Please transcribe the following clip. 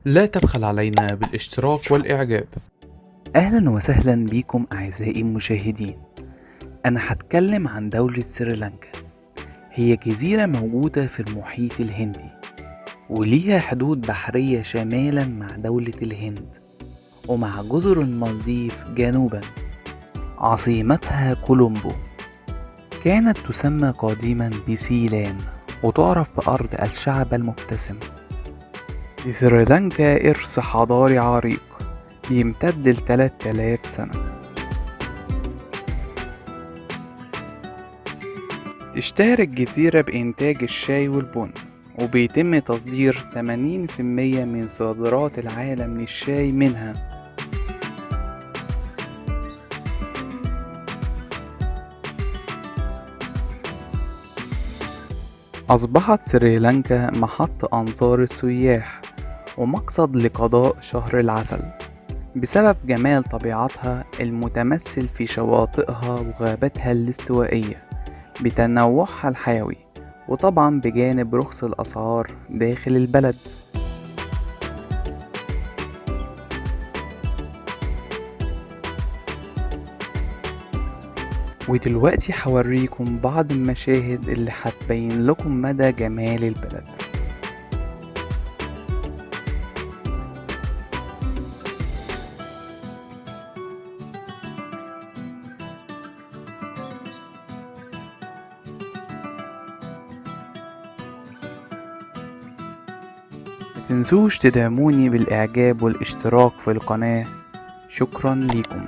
لا تبخل علينا بالاشتراك والإعجاب. أهلا وسهلا بكم أعزائي المشاهدين. أنا هتكلم عن دولة سريلانكا. هي جزيرة موجودة في المحيط الهندي، وليها حدود بحرية شمالا مع دولة الهند، ومع جزر المالديف جنوبا. عاصمتها كولومبو. كانت تسمى قديما بسيلان، وتعرف بأرض الشعب المبتسم. لسريلانكا إرث حضاري عريق بيمتد ل3000 سنة. تشتهر الجزيرة بإنتاج الشاي والبن، وبيتم تصدير 80% من صادرات العالم للشاي منها. أصبحت سريلانكا محط أنظار السياح ومقصد لقضاء شهر العسل، بسبب جمال طبيعتها المتمثل في شواطئها وغاباتها الاستوائية بتنوعها الحيوي، وطبعا بجانب رخص الأسعار داخل البلد. ودلوقتي هوريكم بعض المشاهد اللي هتبين لكم مدى جمال البلد. متنسوش تدعموني بالإعجاب والاشتراك في القناة. شكرا ليكم.